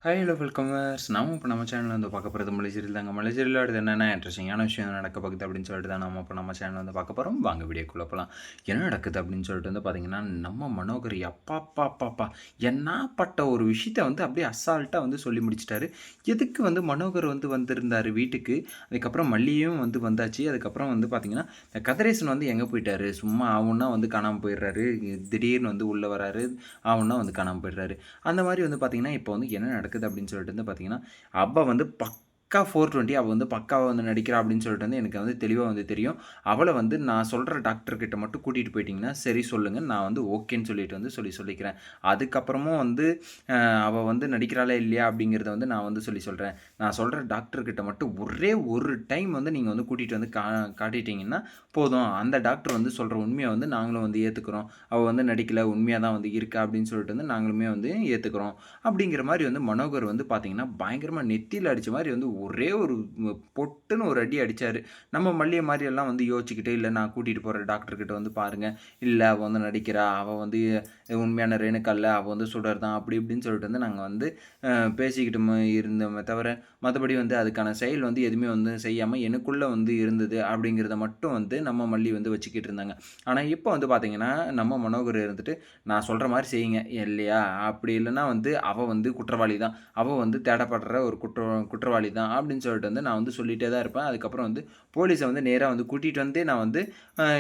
Hi hello வெல்கமர்ஸ். நாம இப்போ நம்ம சேனலில் வந்து பார்க்க போகிறது மலை சீரியல் தாங்க. மலை சீரியல் அடுத்து என்னென்ன இன்ட்ரெஸ்டிங்கான விஷயம் நடக்க போகுது அப்படின்னு சொல்லிட்டு தான் நம்ம இப்போ நம்ம சேனல் வந்து பார்க்க போகிறோம். வாங்க வீடியோக்குள்ளே போகலாம். என்ன நடக்குது அப்படின்னு சொல்லிட்டு வந்து பார்த்தீங்கன்னா, நம்ம மனோகர் அப்பாப்பாப்பாப்பா என்னப்பட்ட ஒரு விஷயத்த வந்து அப்படியே அசால்ட்டாக வந்து சொல்லி முடிச்சிட்டாரு. எதுக்கு வந்து மனோகர் வந்து வந்திருந்தார் வீட்டுக்கு. அதுக்கப்புறம் மல்லியும் வந்து வந்தாச்சு. அதுக்கப்புறம் வந்து பார்த்தீங்கன்னா, கதிரேசன் வந்து எங்கே போயிட்டாரு. சும்மா ஆவுன்னா வந்து காணாமல் போயிடுறாரு. திடீர்னு வந்து உள்ளே வராரு. ஆவுன்னா வந்து காணாமல் போயிடுறாரு. அந்த மாதிரி வந்து பார்த்தீங்கன்னா, இப்போ வந்து என்ன நடக்குது அப்படின்னு சொல்லிட்டு வந்து பார்த்தீங்கன்னா, அவ வந்து பக்கா 420 அவ வந்து பக்காவா வந்து நடிக்கிறா அப்படின்னு சொல்லிட்டு வந்து எனக்கு வந்து தெளிவா வந்து தெரியும். அவள வந்து நான் சொல்ற டாக்டர் கிட்ட மட்டும் கூட்டிட்டு போயிட்டீங்கன்னா, சரி சொல்லுங்க. நான் வந்து ஓகேன்னு சொல்லிட்டு வந்து சொல்லிக்கிறேன். அதுக்கப்புறமும் வந்து அவ வந்து நடிக்கிறாளா இல்லையா அப்படிங்கிறத வந்து நான் வந்து சொல்றேன். நான் சொல்ற டாக்டர் கிட்ட மட்டும் ஒரே ஒரு டைம் வந்து நீங்க வந்து கூட்டிட்டு வந்து காட்டிட்டீங்கன்னா போதும். அந்த டாக்டர் வந்து சொல்ற உண்மைய வந்து நாங்களும் வந்து ஏத்துக்கிறோம். அவ வந்து நடிக்கல, உண்மையா தான் வந்து இருக்கா அப்படின்னு சொல்லிட்டு வந்து நாங்களுமே வந்து ஏத்துக்கிறோம். அப்படிங்கிற மாரி வந்து மனோகர் வந்து பார்த்தீங்கன்னா, பயங்கரமா நெத்தியில அடிச்ச மாரி வந்து ஒரே ஒரு பொட்டுன்னு ஒரு அடி அடிச்சாரு. நம்ம மல்லிய மாரியெல்லாம் வந்து யோசிச்சுக்கிட்டு, இல்ல நான் கூட்டிட்டு போறேன் டாக்டர் கிட்ட வந்து பாருங்க. இல்ல அவ வந்து நடிக்கிறா. அவ வந்து உண்மையான ரேணுகா இல்ல. அவ வந்து சுடர் தான். அப்படி இப்படின்னு சொல்லிட்டு வந்து நாங்க வந்து பேசிக்கிட்டு இருந்தோமே தவிர, மத்தபடி வந்து அதுக்கான செயல் வந்து எதுவுமே வந்து செய்யாம எனக்குள்ள வந்து இருந்தது அப்படிங்கிறத மட்டும் வந்து நம்ம மல்லி வந்து வச்சுக்கிட்டு இருந்தாங்க. ஆனா இப்ப வந்து பார்த்தீங்கன்னா, நம்ம மனோகர் இருந்துட்டு, நான் சொல்ற மாரி செய்யுங்க இல்லையா? அப்படி இல்லன்னா வந்து அவ வந்து குற்றவாளி தான். அவ வந்து தேடப்படுற ஒரு குற்றவாளி தான் அப்படின்னு சொல்லிட்டு வந்து நான் வந்து சொல்லிட்டே தான் இருப்பேன். அதுக்கப்புறம் வந்து போலீஸ வந்து நேரா வந்து கூட்டிட்டு வந்து நான் வந்து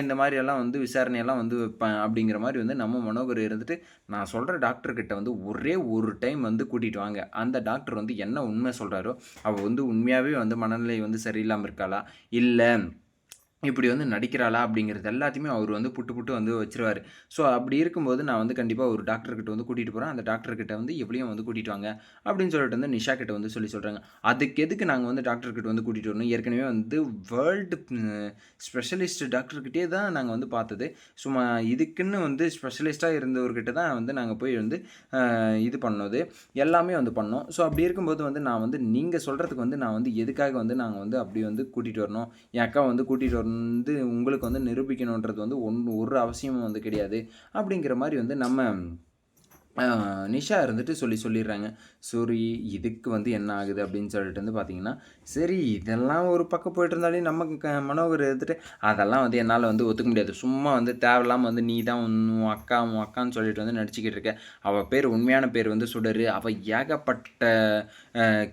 இந்த மாரியெல்லாம் வந்து விசாரணையெல்லாம் வந்து வைப்பேன் அப்படிங்கிற மாரி வந்து நம்ம மனோகர் இருந்துட்டு, நான் சொல்ற டாக்டர் கிட்ட வந்து ஒரே ஒரு டைம் வந்து கூட்டிட்டு வாங்க. அந்த டாக்டர் வந்து என்ன உண்மை சொல்றாரோ, அவ வந்து உண்மையாவே வந்து மனநிலை வந்து சரியில்லாம இருக்காளா? இல்ல இப்படி வந்து நடிக்கிறாளா? அப்படிங்கிறது எல்லாத்தையுமே அவரு வந்து புட்டு புட்டு வந்து வச்சுருவாரு. ஸோ அப்படி இருக்கும்போது நான் வந்து கண்டிப்பா ஒரு டாக்டர் கிட்ட வந்து கூட்டிட்டு போறேன். அந்த டாக்டர் கிட்ட வந்து எப்படியும் வந்து கூட்டிட்டு வாங்க அப்படின்னு சொல்லிட்டு வந்து நிஷா கிட்ட வந்து சொல்றாங்க. அதுக்கு எதுக்கு நாங்க வந்து டாக்டர் கிட்ட வந்து கூட்டிட்டு வரணும்? ஏற்கனவே வந்து வேர்ல்டு ஸ்பெஷலிஸ்ட் டாக்டர் கிட்டயே தான் நாங்க வந்து பார்த்தது. சும்மா இதுக்குன்னு வந்து ஸ்பெஷலிஸ்ட்டா இருந்தவர்கிட்ட தான் வந்து நாங்க போய் வந்து இது பண்ணது. எல்லாமே வந்து பண்ணோம். ஸோ அப்படி இருக்கும்போது வந்து நான் வந்து நீங்க சொல்றதுக்கு வந்து நான் வந்து எதுக்காக வந்து நாங்க வந்து அப்படி வந்து கூட்டிட்டு வரணும்? என் அக்காவ வந்து கூட்டிட்டு வந்து உங்களுக்கு வந்து நிரூபிக்கணுன்றது வந்து ஒரு அவசியமும் வந்து கிடையாது. அப்படிங்கிற மாரி வந்து நம்ம ஆ நிஷா இருந்துட்டு சொல்லிர்றாங்க. சரி இதுக்கு வந்து என்ன ஆகுது அப்படின்னு சொல்லிட்டு வந்து பார்த்தீங்கன்னா, சரி இதெல்லாம் ஒரு பக்கம் போயிட்டு இருந்தாலே நம்ம மனோகர் இருந்துட்டு, அதெல்லாம் வந்து என்னால வந்து ஒத்துக்க முடியாது. சும்மா வந்து தேவையில்லாம வந்து நீ தான் உன் அக்கான்னு சொல்லிட்டு வந்து நடிச்சுக்கிட்டு இருக்க. அவ பேர் உண்மையான பேர் வந்து சுடரு. அவ ஏகப்பட்ட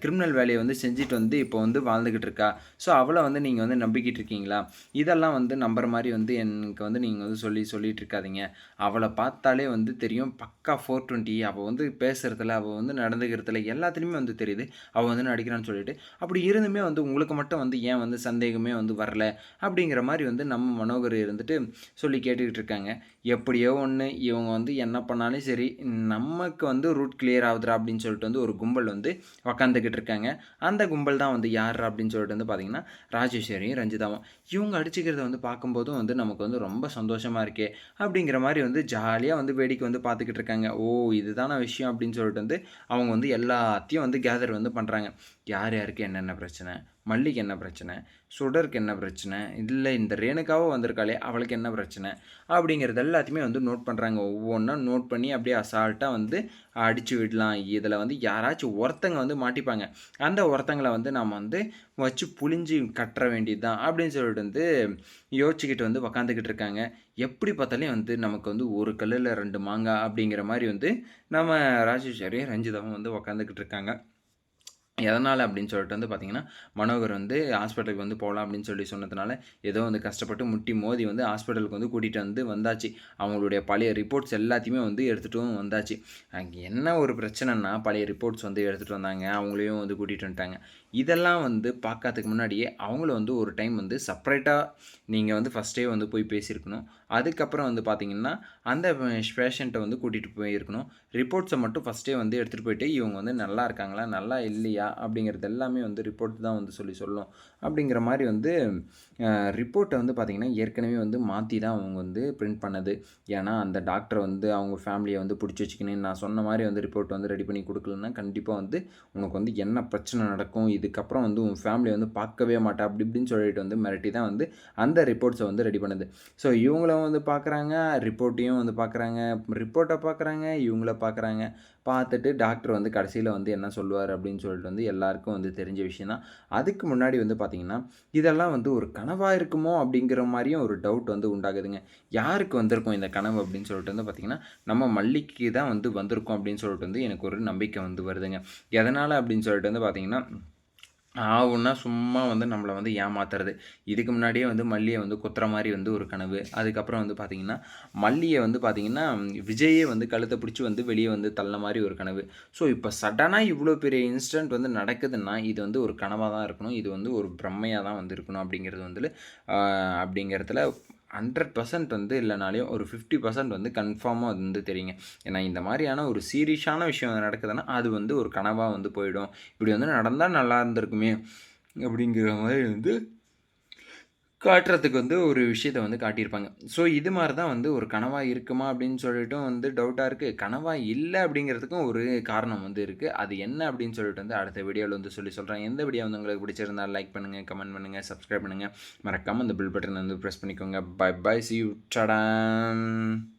கிரிமினல் வேலைய வந்து செஞ்சுட்டு வந்து இப்போ வந்து வாழ்ந்துகிட்டு இருக்கா. ஸோ அவள வந்து நீங்க வந்து நம்பிக்கிட்டு இருக்கீங்களா? இதெல்லாம் வந்து நம்புற மாரி வந்து எனக்கு வந்து நீங்க வந்து சொல்லிட்டு இருக்காதீங்க. அவள பார்த்தாலே வந்து தெரியும். பக்கா 420 அவ வந்து பேசுறதுல, அவ வந்து நடந்துக்கிறதுல எல்லாத்துலயுமே வந்து தெரியுது. அவ வந்து நடிக்கிறான்னு சொல்லிட்டு. அப்படி இருந்துமே வந்து உங்களுக்கு மட்டும் வந்து ஏன் வந்து சந்தேகமே வந்து வரல? அப்படிங்கிற மாரி வந்து நம்ம மனோகர் இருந்துட்டு சொல்லி கேட்டுக்கிட்டு இருக்காங்க. எப்படியோ ஒண்ணு இவங்க வந்து என்ன பண்ணாலும் சரி, நமக்கு வந்து ரூட் கிளியர் ஆகுதுடா அப்படின்னு சொல்லிட்டு வந்து ஒரு கும்பல் வந்து உக்காந்துக்கிட்டு இருக்காங்க. அந்த கும்பல் தான் வந்து யார் அப்படின்னு சொல்லிட்டு வந்து பார்த்தீங்கன்னா, ராஜேஸ்வரியும், ரஞ்சிதாவும். இவங்க அடிச்சுக்கிறத வந்து பார்க்கும்போதும் வந்து நமக்கு வந்து ரொம்ப சந்தோஷமா இருக்கே! அப்படிங்கிற மாரி வந்து ஜாலியா வந்து வேடிக்கை வந்து பார்த்துக்கிட்டு இருக்காங்க. ஓ! இதுதானா விஷயம் அப்படின்னு சொல்லிட்டு வந்து அவங்க வந்து எல்லாத்தையும் வந்து கேதர் வந்து பண்றாங்க. யார் யாருக்கு என்னென்ன பிரச்சனை? மல்லிக்கு என்ன பிரச்சனை? சுடருக்கு என்ன பிரச்சனை? இல்ல இந்த ரேணுகாவும் வந்திருக்காளே அவளுக்கு என்ன பிரச்சனை? அப்படிங்கிறது எல்லாத்தையுமே வந்து நோட் பண்றாங்க. ஒவ்வொன்னா நோட் பண்ணி அப்படியே அசால்ட்டா வந்து அடிச்சு விடலாம். இதில வந்து யாராச்சும் ஒருத்தங்க வந்து மாட்டிப்பாங்க. அந்த ஒருத்தங்கள வந்து நாம வந்து வச்சு புழிஞ்சு கட்ற வேண்டியது தான் அப்படின்னு சொல்லிட்டு வந்து யோசிச்சுக்கிட்டு வந்து உக்காந்துக்கிட்டு இருக்காங்க. எப்படி பார்த்தாலும் வந்து நமக்கு வந்து ஒரு கல்லுல 2 மாங்கா அப்படிங்கிற மாரி வந்து நம்ம ராஜேஸ்வரியும், ரஞ்சிதாவும் வந்து உக்காந்துக்கிட்டு இருக்காங்க. எதனால அப்படின்னு சொல்லிட்டு வந்து பார்த்தீங்கன்னா, மனோகர் வந்து ஹாஸ்பிட்டலுக்கு வந்து போலாம் அப்படின்னு சொன்னதுனால, ஏதோ வந்து கஷ்டப்பட்டு முட்டி மோதி வந்து ஹாஸ்பிட்டலுக்கு வந்து கூட்டிட்டு வந்தாச்சு. அவங்களுடைய பழைய ரிப்போர்ட்ஸ் எல்லாத்தையுமே வந்து எடுத்துட்டும் வந்தாச்சு. அங்க என்ன ஒரு பிரச்சனைன்னா, பழைய ரிப்போர்ட்ஸ் வந்து எடுத்துட்டு வந்தாங்க. அவங்களையும் வந்து கூட்டிட்டு வந்துட்டாங்க. இதெல்லாம் வந்து பார்க்காததுக்கு முன்னாடியே, அவங்கள வந்து ஒரு டைம் வந்து செப்பரேட்டா நீங்க வந்து ஃபர்ஸ்ட்டே வந்து போய் பேசியிருக்கணும். அதுக்கப்புறம் வந்து பார்த்தீங்கன்னா, அந்த பேஷண்ட்ட வந்து கூட்டிட்டு போயிருக்கணும். ரிப்போர்ட்ஸ மட்டும் ஃபர்ஸ்ட்டே வந்து எடுத்துட்டு போயிட்டு, இவங்க வந்து நல்லா இருக்காங்களா? நல்லா இல்லையா? அப்படிங்கிறது எல்லாமே வந்து ரிப்போர்ட் தான் வந்து சொல்லும். அப்படிங்கிற மாரி வந்து ரிப்போர்ட்ட வந்து பார்த்தீங்கன்னா, ஏற்கனவே வந்து மாத்தி தான் அவங்க வந்து பிரிண்ட் பண்ணது. ஏன்னா, அந்த டாக்டர வந்து அவங்க ஃபேமிலிய வந்து புடிச்சு வச்சுக்கின்னு, நான் சொன்ன மாரி வந்து ரிப்போர்ட் வந்து ரெடி பண்ணி குடுக்கலன்னா, கண்டிப்பா வந்து உனக்கு வந்து என்ன பிரச்சனை நடக்கும்? இதுக்கப்புறம் வந்து உன் ஃபேமிலிய வந்து பார்க்கவே மாட்டேன். அப்படி இப்படின்னு சொல்லிட்டு வந்து மிரட்டி தான் வந்து அந்த ரிப்போர்ட்ஸ வந்து ரெடி பண்ணுது. ஸோ இவங்களும் ரிப்போர்ட்டும் வந்து பார்க்குறாங்க, ரிப்போர்ட்டையும் வந்து பார்க்குறாங்க, ரிப்போர்ட்ட பார்க்குறாங்க, இவங்கள பார்க்குறாங்க. பார்த்துட்டு டாக்டர் வந்து கடைசியில வந்து என்ன சொல்லுவார் அப்படின்னு சொல்லிட்டு வந்து எல்லாருக்கும் வந்து தெரிஞ்ச விஷயம் தான். அதுக்கு முன்னாடி வந்து பார்த்தீங்கன்னா, இதெல்லாம் வந்து ஒரு கனவா இருக்குமோ அப்படிங்கிற மாரியும் ஒரு டவுட் வந்து உண்டாகுதுங்க. யாருக்கு வந்திருக்கும் இந்த கனவு அப்படின்னு சொல்லிட்டு வந்து பார்த்தீங்கன்னா, நம்ம மல்லிக்கு தான் வந்து வந்திருக்கும் அப்படின்னு சொல்லிட்டு வந்து எனக்கு ஒரு நம்பிக்கை வந்து வருதுங்க. எதனால அப்படின்னு சொல்லிட்டு வந்து பார்த்தீங்கன்னா, ஆவுன்னா சும்மா வந்து நம்மள வந்து ஏமாத்துறது. இதுக்கு முன்னாடியே வந்து மல்லிய வந்து குத்துற மாரி வந்து ஒரு கனவு. அதுக்கப்புறம் வந்து பார்த்தீங்கன்னா, மல்லிய வந்து பார்த்தீங்கன்னா, விஜயே வந்து கழுத்த பிடிச்சு வந்து வெளிய வந்து தள்ளுன மாரி ஒரு கனவு. ஸோ, இப்ப சடனா இவ்ளோ பெரிய இன்சிடென்ட் வந்து நடக்குதுன்னா, இது வந்து ஒரு கனவா தான் இருக்கணும். இது வந்து ஒரு பிரம்மையா தான் வந்து இருக்கணும் அப்படிங்கிறது வந்து அப்படிங்கிறதுல 100% வந்து இல்லனாலும் ஒரு 50% வந்து கன்ஃபார்மா வந்து தெரியுங்க. ஏன்னா இந்த மாரியான ஒரு சீரியஸான விஷயம் நடக்குதுன்னா, அது வந்து ஒரு கனவா வந்து போயிடும். இப்படி வந்து நடந்தா நல்லா இருந்திருக்குமே! அப்படிங்கிற மாரி வந்து காட்டுறதுக்கு வந்து ஒரு விஷயத்த வந்து காட்டியிருப்பாங்க. ஸோ இது மாரி தான் வந்து ஒரு கனவா இருக்குமா? அப்படின்னு சொல்லிட்டும் வந்து டவுட்டா இருக்கு. கனவா இல்ல அப்படிங்கிறதுக்கும் ஒரு காரணம் வந்து இருக்கு. அது என்ன அப்படின்னு சொல்லிட்டு வந்து அடுத்த வீடியோல வந்து சொல்றேன். எந்த வீடியோ வந்து உங்களுக்கு பிடிச்சிருந்தா லைக் பண்ணுங்க, கமெண்ட் பண்ணுங்க, சப்ஸ்கிரைப் பண்ணுங்க. மறக்காம அந்த பெல் பட்டன வந்து பிரஸ் பண்ணிக்கோங்க. Bye bye. See you. டாடாம்.